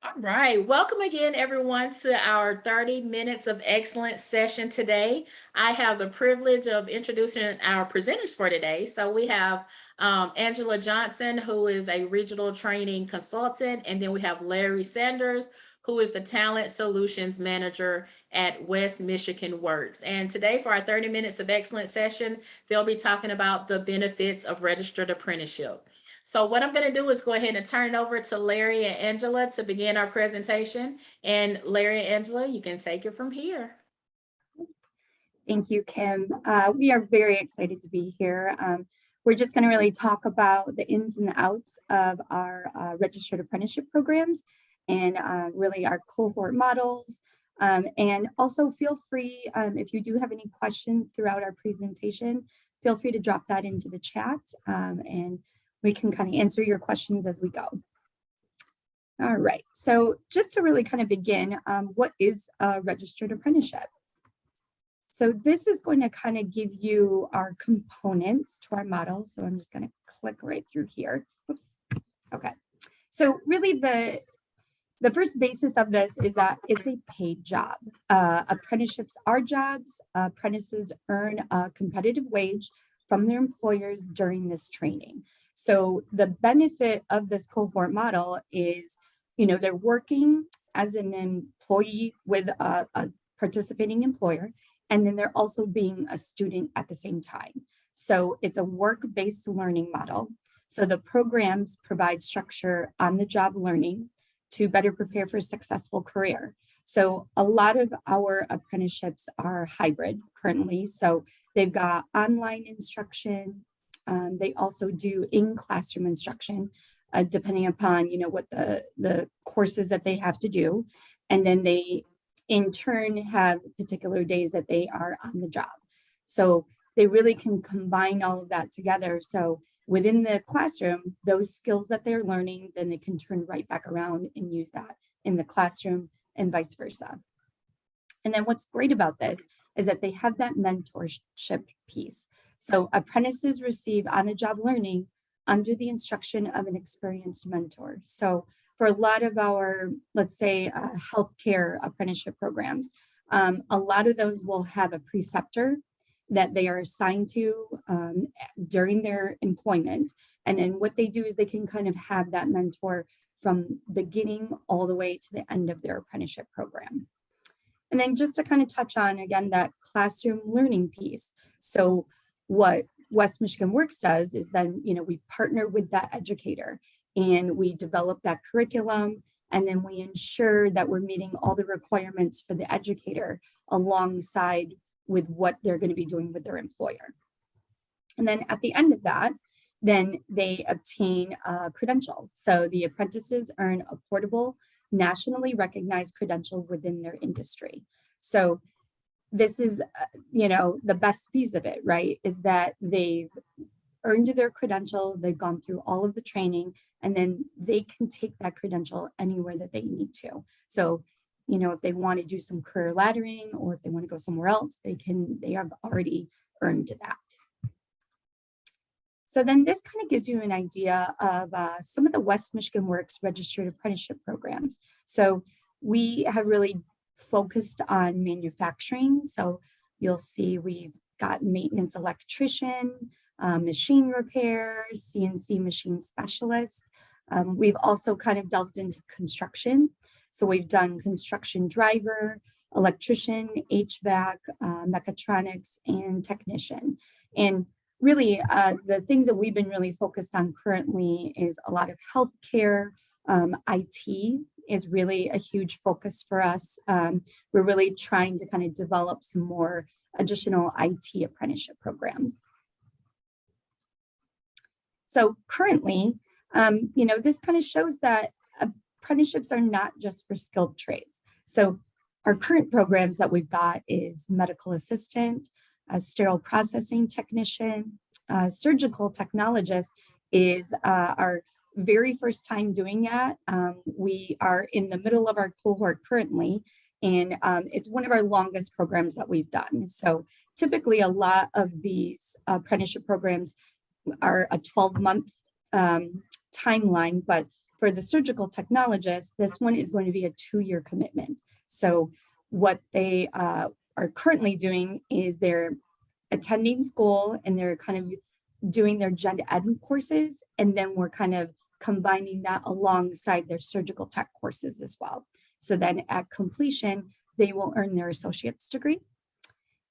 All right. Welcome again, everyone, to our 30 minutes of excellence session today. I have the privilege of introducing our presenters for today. So we have Angela Johnson, who is a regional training consultant, and then we have Larry Sanders, who is the talent solutions manager at West Michigan Works. And today, for our 30 minutes of excellence session, they'll be talking about the benefits of registered apprenticeship. So what I'm going to do is go ahead and turn it over to Larry and Angela to begin our presentation. And Larry and Angela, you can take it from here. Thank you, Kim. We are very excited to be here. We're just going to really talk about the ins and outs of our registered apprenticeship programs and really our cohort models. And also feel free, if you do have any questions throughout our presentation, feel free to drop that into the chat and we can kind of answer your questions as we go. All right, so just to really kind of begin, what is a registered apprenticeship? So this is going to kind of give you our components to our model. So I'm just going to click right through here. Oops. Okay. So really the first basis of this is that it's a paid job. Apprenticeships are jobs. Apprentices earn a competitive wage from their employers during this training. So the benefit of this cohort model is, they're working as an employee with a participating employer, and then they're also being a student at the same time. So it's a work-based learning model. So the programs provide structure on the job learning to better prepare for a successful career. So a lot of our apprenticeships are hybrid currently. So they've got online instruction. They also do in-classroom instruction, depending upon, what the courses that they have to do. And then they in turn have particular days that they are on the job. So they really can combine all of that together. So within the classroom, those skills that they're learning, then they can turn right back around and use that in the classroom and vice versa. And then what's great about this is that they have that mentorship piece. So apprentices receive on-the-job learning under the instruction of an experienced mentor. So for a lot of our, let's say, healthcare apprenticeship programs, a lot of those will have a preceptor that they are assigned to during their employment. And then what they do is they can kind of have that mentor from beginning all the way to the end of their apprenticeship program. And then just to kind of touch on, again, that classroom learning piece. So what West Michigan Works does is then, we partner with that educator and we develop that curriculum, and then we ensure that we're meeting all the requirements for the educator alongside with what they're going to be doing with their employer. And then at the end of that, then they obtain a credential. So the apprentices earn a portable, nationally recognized credential within their industry. So this is, the best piece of it, right, is that they've earned their credential, they've gone through all of the training, and then they can take that credential anywhere that they need to. So, if they want to do some career laddering or if they want to go somewhere else, they have already earned that. So then this kind of gives you an idea of some of the West Michigan Works registered apprenticeship programs. So we have really focused on manufacturing. So you'll see we've got maintenance electrician, machine repair, CNC machine specialist. We've also kind of delved into construction. So we've done construction driver, electrician, HVAC, mechatronics, and technician. And really, the things that we've been really focused on currently is a lot of healthcare. IT is really a huge focus for us. We're really trying to kind of develop some more additional IT apprenticeship programs. So currently, this kind of shows that apprenticeships are not just for skilled trades. So our current programs that we've got is medical assistant, a sterile processing technician, surgical technologist is our very first time doing that. We are in the middle of our cohort currently, and it's one of our longest programs that we've done. So typically a lot of these apprenticeship programs are a 12-month timeline, but For the surgical technologist, this one is going to be a 2-year commitment. So what they are currently doing is they're attending school and they're kind of doing their gen ed courses, and then we're kind of combining that alongside their surgical tech courses as well. So then at completion, they will earn their associate's degree.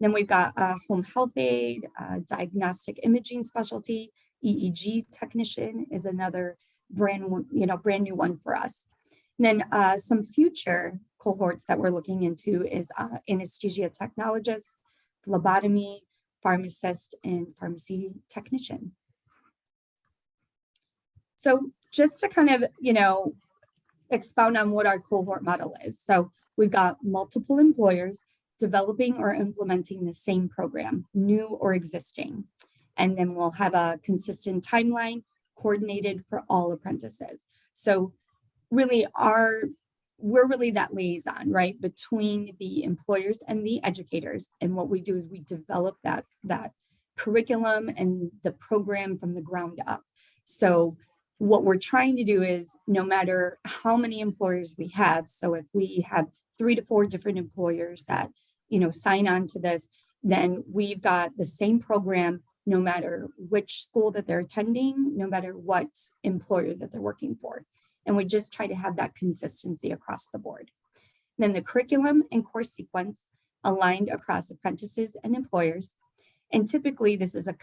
Then we've got a home health aide, diagnostic imaging specialty, EEG technician is another brand new one for us. And then some future cohorts that we're looking into is anesthesia technologist, phlebotomy, pharmacist, and pharmacy technician. So just to kind of, expound on what our cohort model is. So we've got multiple employers developing or implementing the same program, new or existing. And then we'll have a consistent timeline coordinated for all apprentices. So really we're really that liaison, right, between the employers and the educators. And what we do is we develop that curriculum and the program from the ground up. So what we're trying to do is, no matter how many employers we have, so if we have 3 to 4 different employers that, sign on to this, then we've got the same program no matter which school that they're attending, no matter what employer that they're working for. And we just try to have that consistency across the board. Then the curriculum and course sequence aligned across apprentices and employers. And typically this is a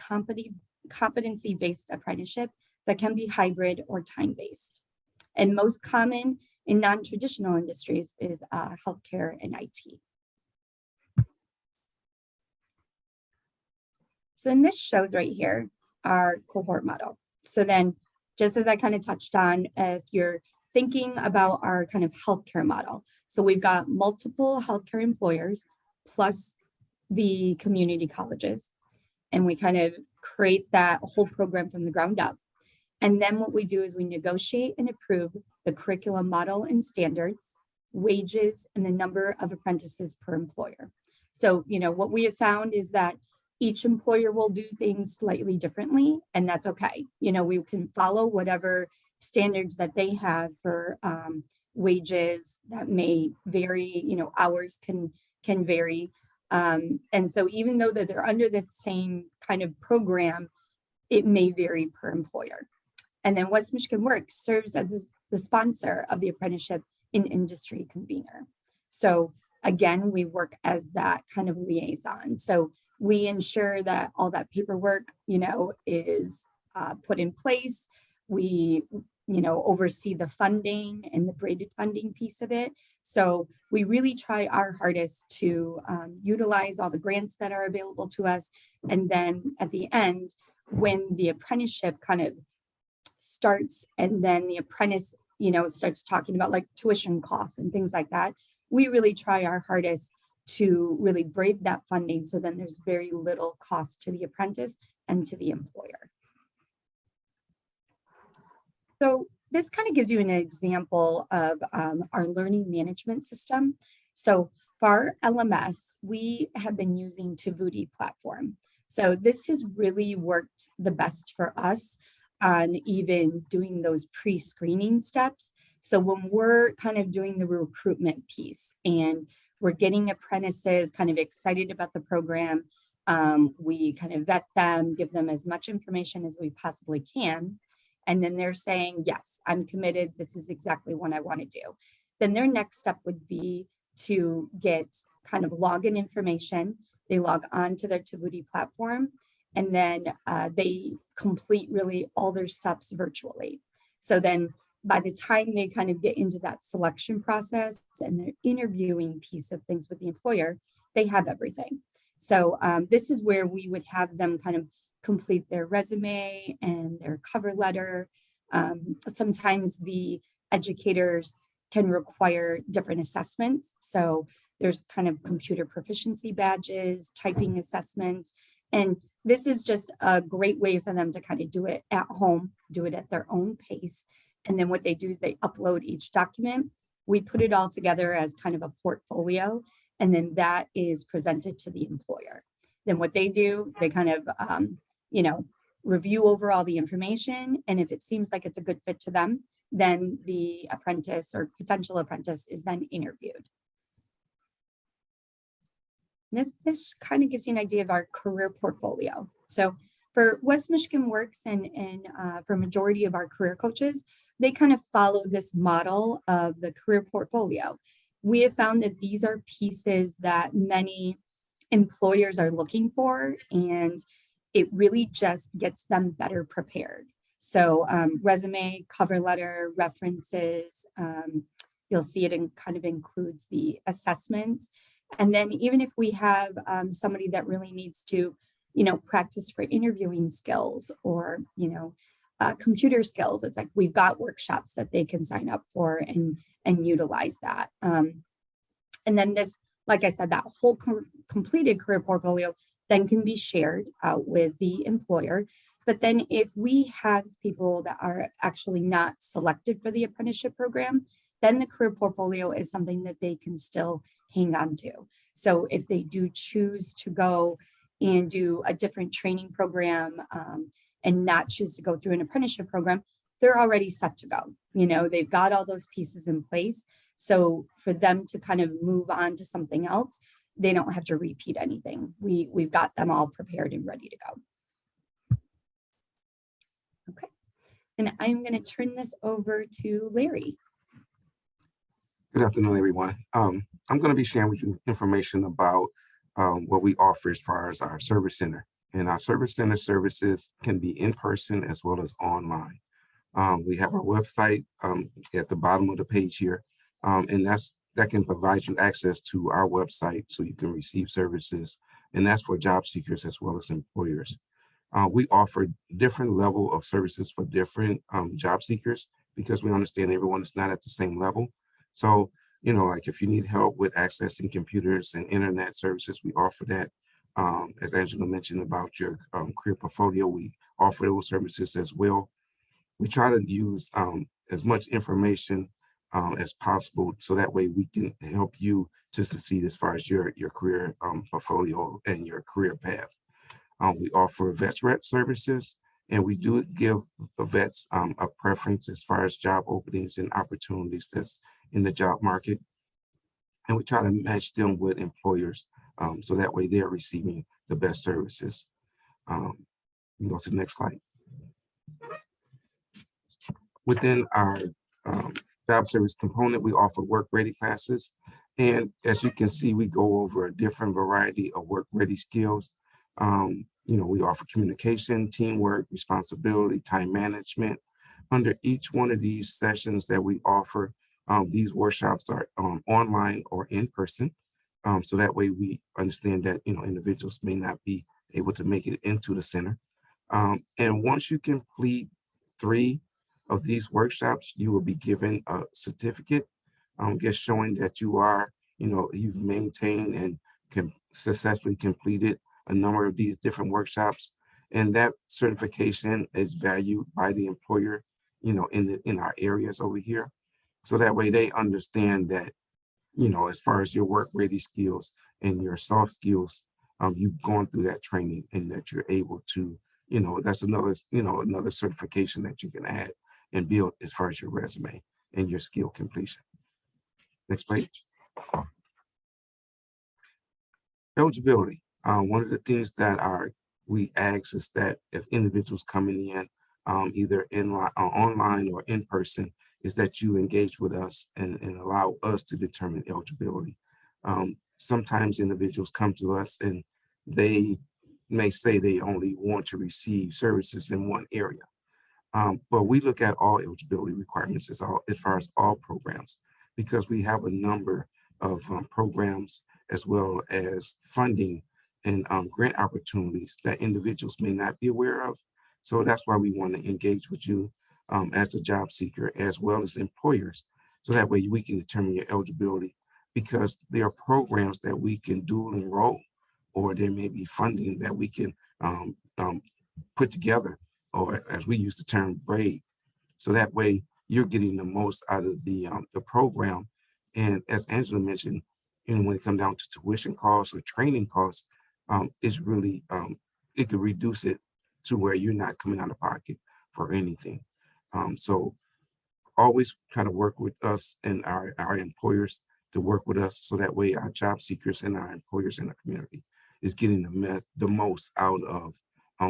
competency-based apprenticeship that can be hybrid or time-based. And most common in non-traditional industries is healthcare and IT. So then this shows right here our cohort model. So then, just as I kind of touched on, if you're thinking about our kind of healthcare model, so we've got multiple healthcare employers plus the community colleges, and we kind of create that whole program from the ground up. And then what we do is we negotiate and approve the curriculum model and standards, wages, and the number of apprentices per employer. So, what we have found is that each employer will do things slightly differently, and that's okay. We can follow whatever standards that they have for wages that may vary, hours can vary. And so even though that they're under the same kind of program, it may vary per employer. And then West Michigan Works serves as the sponsor of the apprenticeship and industry convener. So again, we work as that kind of liaison. So we ensure that all that paperwork, is put in place. We, oversee the funding and the braided funding piece of it. So we really try our hardest to utilize all the grants that are available to us. And then at the end, when the apprenticeship kind of starts and then the apprentice, starts talking about like tuition costs and things like that, we really try our hardest to really braid that funding so then there's very little cost to the apprentice and to the employer. So this kind of gives you an example of our learning management system. So for our LMS, we have been using Tavuti platform. So this has really worked the best for us on even doing those pre-screening steps. So when we're kind of doing the recruitment piece and we're getting apprentices kind of excited about the program, we kind of vet them, give them as much information as we possibly can. And then they're saying, yes, I'm committed. This is exactly what I want to do. Then their next step would be to get kind of login information. They log on to their Tavuti platform, and then they complete really all their steps virtually. So then by the time they kind of get into that selection process and their interviewing piece of things with the employer, they have everything. So this is where we would have them kind of complete their resume and their cover letter. Sometimes the educators can require different assessments. So there's kind of computer proficiency badges, typing assessments, and this is just a great way for them to kind of do it at home, do it at their own pace. And then what they do is they upload each document. We put it all together as kind of a portfolio, and then that is presented to the employer. Then what they do, they kind of, review over all the information. And if it seems like it's a good fit to them, then the apprentice or potential apprentice is then interviewed. This kind of gives you an idea of our career portfolio. So for West Michigan Works and for majority of our career coaches, they kind of follow this model of the career portfolio. We have found that these are pieces that many employers are looking for, and it really just gets them better prepared. So resume, cover letter, references, you'll see it kind of includes the assessments. And then even if we have somebody that really needs to, practice for interviewing skills or, computer skills, it's like we've got workshops that they can sign up for and utilize that. And then this, like I said, that whole completed career portfolio then can be shared out with the employer. But then if we have people that are actually not selected for the apprenticeship program, then the career portfolio is something that they can still hang on to. So if they do choose to go and do a different training program and not choose to go through an apprenticeship program, they're already set to go. They've got all those pieces in place. So for them to kind of move on to something else, they don't have to repeat anything. We've got them all prepared and ready to go. Okay, and I'm going to turn this over to Larry. Good afternoon, everyone. I'm going to be sharing with you information about what we offer as far as our service center. And our service center services can be in person as well as online. We have our website at the bottom of the page here, and that can provide you access to our website so you can receive services, and that's for job seekers as well as employers. We offer different level of services for different job seekers because we understand everyone is not at the same level. So, like if you need help with accessing computers and internet services, we offer that. As Angela mentioned about your career portfolio, we offer those services as well. We try to use as much information as possible so that way we can help you to succeed as far as your career portfolio and your career path. We offer vets rep services, and we do give the vets a preference as far as job openings and opportunities that's in the job market. And we try to match them with employers so that way they're receiving the best services. You can go to the next slide. Within our job service component, we offer work ready classes. And as you can see, we go over a different variety of work ready skills. We offer communication, teamwork, responsibility, time management. Under each one of these sessions that we offer, these workshops are online or in person. So that way we understand that, individuals may not be able to make it into the center. And once you complete 3 of these workshops, you will be given a certificate, just showing that you are, you've maintained and can successfully completed a number of these different workshops. And that certification is valued by the employer, in our areas over here. So that way they understand that, as far as your work ready skills and your soft skills, you've gone through that training and that you're able to, that's another certification that you can add and build as far as your resume and your skill completion. Next page. Eligibility. One of the things that we ask is that if individuals coming in, either online or in person, is that you engage with us and allow us to determine eligibility. Sometimes individuals come to us and they may say they only want to receive services in one area. But we look at all eligibility requirements as far as all programs, because we have a number of programs as well as funding and grant opportunities that individuals may not be aware of. So that's why we want to engage with you as a job seeker as well as employers. So that way we can determine your eligibility, because there are programs that we can dual enroll, or there may be funding that we can put together, or as we use the term, braid. So that way you're getting the most out of the program. And as Angela mentioned, when it comes down to tuition costs or training costs, it's really, it could reduce it to where you're not coming out of pocket for anything. So always kind of work with us and our employers to work with us, so that way our job seekers and our employers in the community is getting the most out of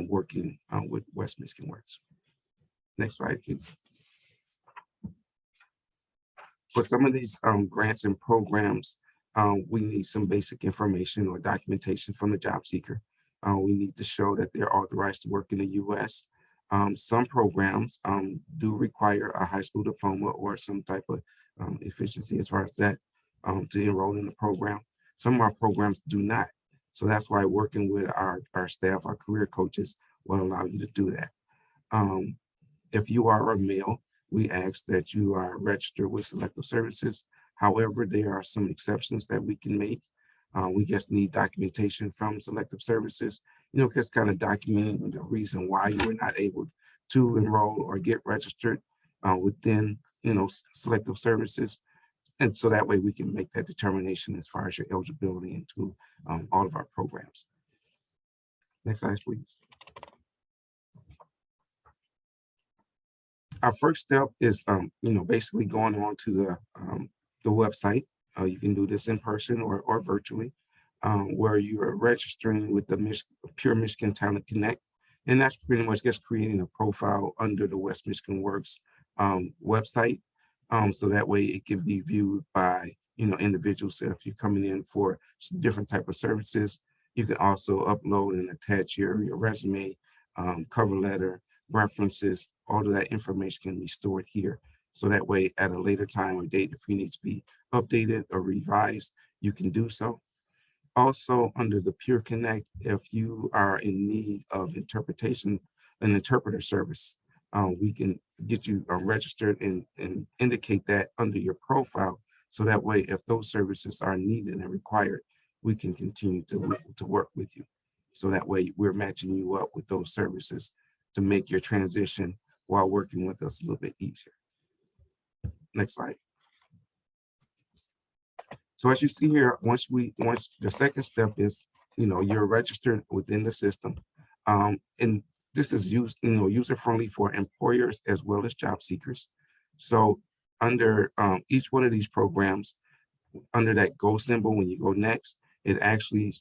working with West Michigan Works. Next slide, please. For some of these grants and programs, we need some basic information or documentation from the job seeker. We need to show that they're authorized to work in the U.S. Some programs do require a high school diploma or some type of efficiency as far as that to enroll in the program. Some of our programs do not. So that's why working with our staff, our career coaches, will allow you to do that. If you are a male, we ask that you are registered with Selective Services. However, there are some exceptions that we can make. We just need documentation from Selective Services, just kind of documenting the reason why you were not able to enroll or get registered within, Selective Services. And so that way we can make that determination as far as your eligibility into all of our programs. Next slide, please. Our first step is, basically going on to the website. You can do this in person or virtually, where you are registering with the Pure Michigan Talent Connect. And that's pretty much just creating a profile under the West Michigan Works website. So that way it can be viewed by, individuals. So if you're coming in for different type of services, you can also upload and attach your resume, cover letter, references. All of that information can be stored here. So that way at a later time or date, if you need to be updated or revised, you can do so. Also under the Pure Connect, if you are in need of an interpreter service, we can get you registered and indicate that under your profile. So that way, if those services are needed and required, we can continue to work with you. So that way we're matching you up with those services to make your transition while working with us a little bit easier. Next slide. So as you see here, once the second step is, you're registered within the system. And this is user-friendly for employers as well as job seekers. So under each one of these programs, under that go symbol, when you go next, it actually,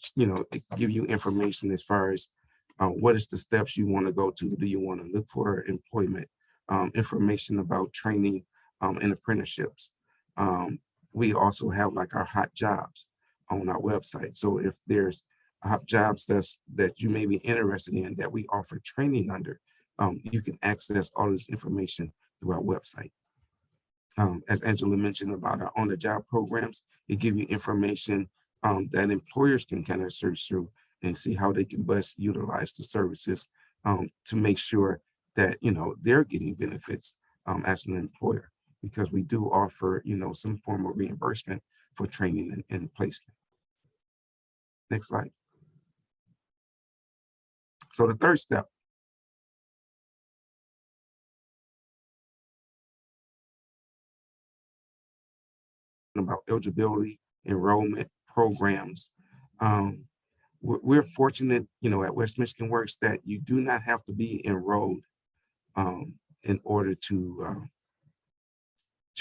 it give you information as far as what is the steps you want to go to. Do you want to look for employment, information about training and apprenticeships. We also have like our hot jobs on our website. So if there's hot jobs that you may be interested in that we offer training under, you can access all this information through our website. As Angela mentioned about our on-the-job programs, it gives you information that employers can kind of search through and see how they can best utilize the services to make sure that they're getting benefits as an employer, because we do offer some form of reimbursement for training and placement. Next slide. So the third step about eligibility, enrollment, programs. We're fortunate, at West Michigan Works that you do not have to be enrolled in order to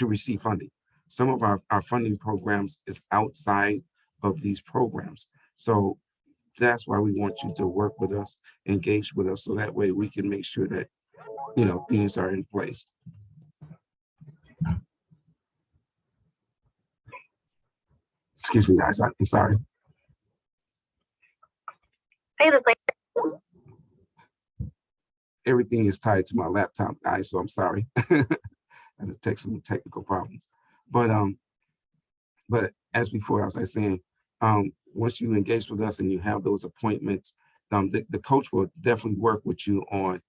receive funding. Some of our funding programs is outside of these programs. So that's why we want you to work with us, engage with us, so that way we can make sure that, things are in place. Excuse me, guys, I'm sorry. Everything is tied to my laptop, guys, so I'm sorry. I had to take some technical problems. But as before, as I was saying, once you engage with us and you have those appointments, the coach will definitely work with you on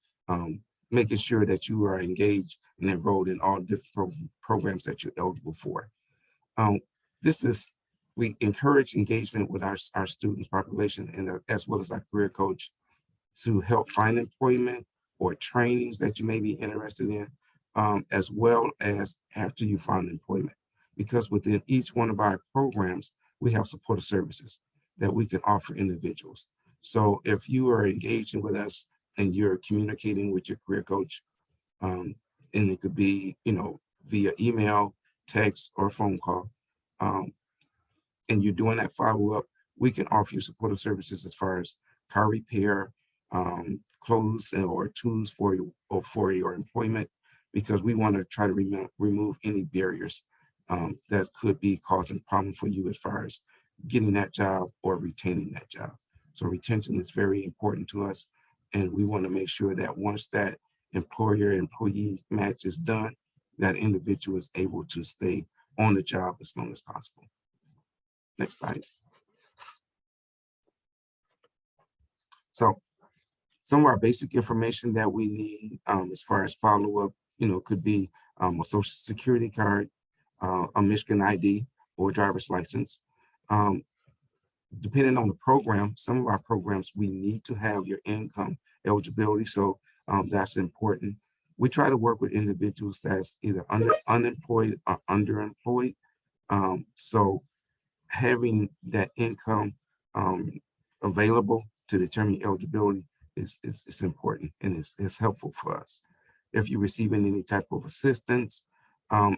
making sure that you are engaged and enrolled in all different programs that you're eligible for. We encourage engagement with our students population and as well as our career coach to help find employment or trainings that you may be interested in, as well as after you find employment. Because within each one of our programs, we have supportive services that we can offer individuals. So if you are engaging with us and you're communicating with your career coach, and it could be, via email, text, or phone call, and you're doing that follow-up, we can offer you supportive services as far as car repair, clothes or tools for your employment, because we want to try to remove any barriers that could be causing problems for you as far as getting that job or retaining that job. So retention is very important to us, and we want to make sure that once that employer-employee match is done, that individual is able to stay on the job as long as possible. Next slide. So some of our basic information that we need as far as follow-up, could be a social security card, a Michigan ID or driver's license. Depending on the program, some of our programs, we need to have your income eligibility. So that's important. We try to work with individuals that's either unemployed or underemployed. So having that income available to determine eligibility is important, and it's helpful for us. If you're receiving any type of assistance,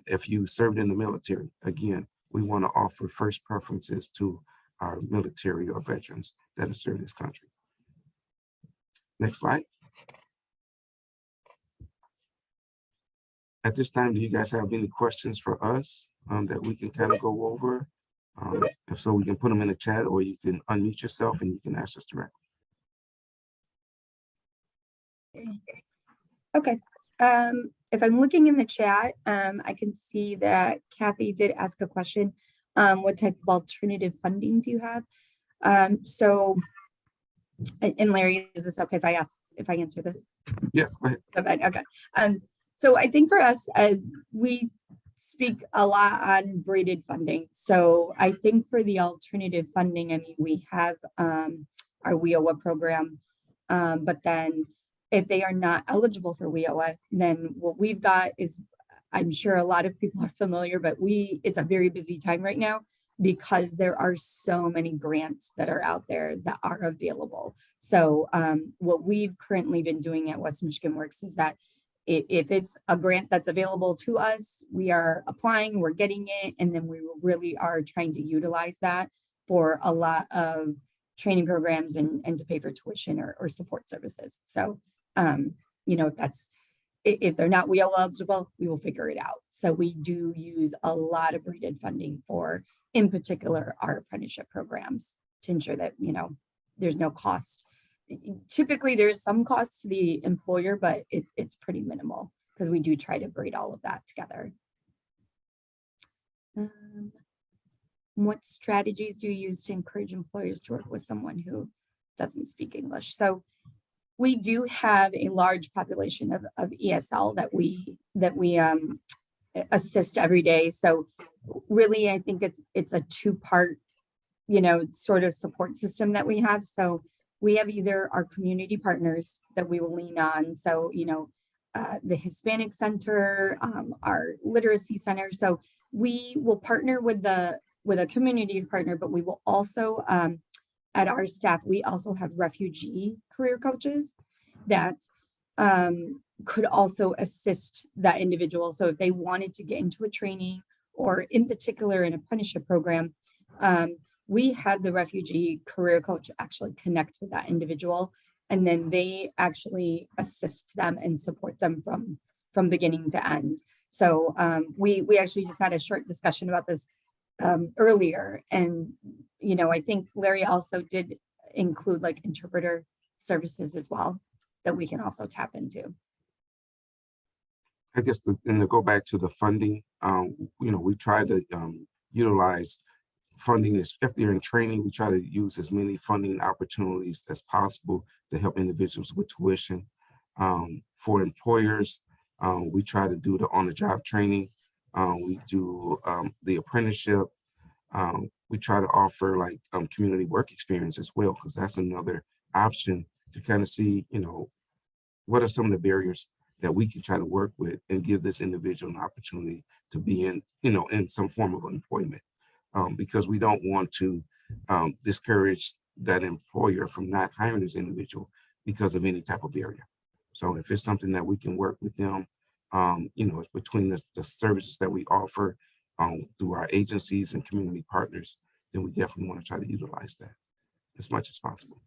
if you served in the military, again, we want to offer first preferences to our military or veterans that have served this country. Next slide. At this time, do you guys have any questions for us that we can kind of go over? If so, we can put them in the chat, or you can unmute yourself and you can ask us directly. Okay. If I'm looking in the chat, I can see that Kathy did ask a question. What type of alternative funding do you have? So, and Larry, is this okay if I answer this? Yes, go ahead. Okay. So I think for us, we speak a lot on braided funding. So I think for the alternative funding, I mean, we have our WIOA program, but then if they are not eligible for WIOA, then what we've got is, I'm sure a lot of people are familiar, but it's a very busy time right now because there are so many grants that are out there that are available. So what we've currently been doing at West Michigan Works is that if it's a grant that's available to us, we are applying, we're getting it, and then we really are trying to utilize that for a lot of training programs and to pay for tuition or support services. So, if they're not WIOA eligible, we will figure it out. So we do use a lot of braided funding for, in particular, our apprenticeship programs to ensure that, there's no cost. Typically, there's some cost to the employer, but it's pretty minimal because we do try to braid all of that together. What strategies do you use to encourage employers to work with someone who doesn't speak English? So we do have a large population of ESL that we assist every day. So really, I think it's a two-part, sort of support system that we have. So we have either our community partners that we will lean on. So, the Hispanic Center, our literacy center. So we will partner with a community partner, but we will also, at our staff, we also have refugee career coaches that could also assist that individual. So if they wanted to get into a training or in particular an apprenticeship program, we have the refugee career coach actually connect with that individual, and then they actually assist them and support them from beginning to end. So we actually just had a short discussion about this earlier, and I think Larry also did include like interpreter services as well that we can also tap into. I guess to go back to the funding, we try to utilize funding, if they're in training, we try to use as many funding opportunities as possible to help individuals with tuition. For employers, we try to do the on-the-job training. We do the apprenticeship. We try to offer like community work experience as well, because that's another option to kind of see, what are some of the barriers that we can try to work with and give this individual an opportunity to be in, in some form of employment. Because we don't want to discourage that employer from not hiring this individual because of any type of barrier. So if it's something that we can work with them It's between the services that we offer through our agencies and community partners, then we definitely want to try to utilize that as much as possible.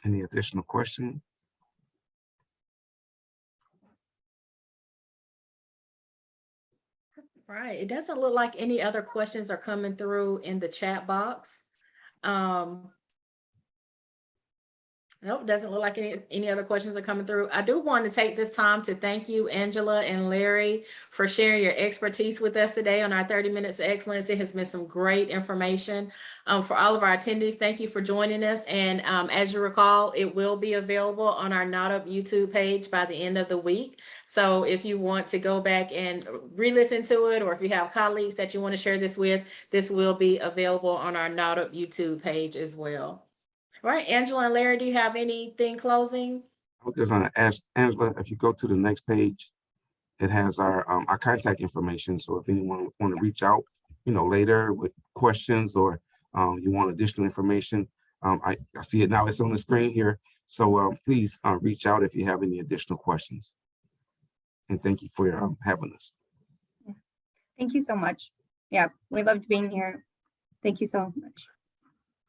Any additional questions? Right. It doesn't look like any other questions are coming through in the chat box. Nope, doesn't look like any other questions are coming through. I do want to take this time to thank you, Angela and Larry, for sharing your expertise with us today on our 30 Minutes of Excellence. It has been some great information. For all of our attendees, thank you for joining us. And as you recall, it will be available on our NAWDP YouTube page by the end of the week. So if you want to go back and re-listen to it, or if you have colleagues that you want to share this with, this will be available on our NAWDP YouTube page as well. All right, Angela and Larry, do you have anything closing? I was just going to ask Angela, if you go to the next page, it has our contact information. So if anyone want to reach out, later with questions, or you want additional information, I see it now. It's on the screen here. So please reach out if you have any additional questions. And thank you for having us. Thank you so much. Yeah, we loved being here. Thank you so much.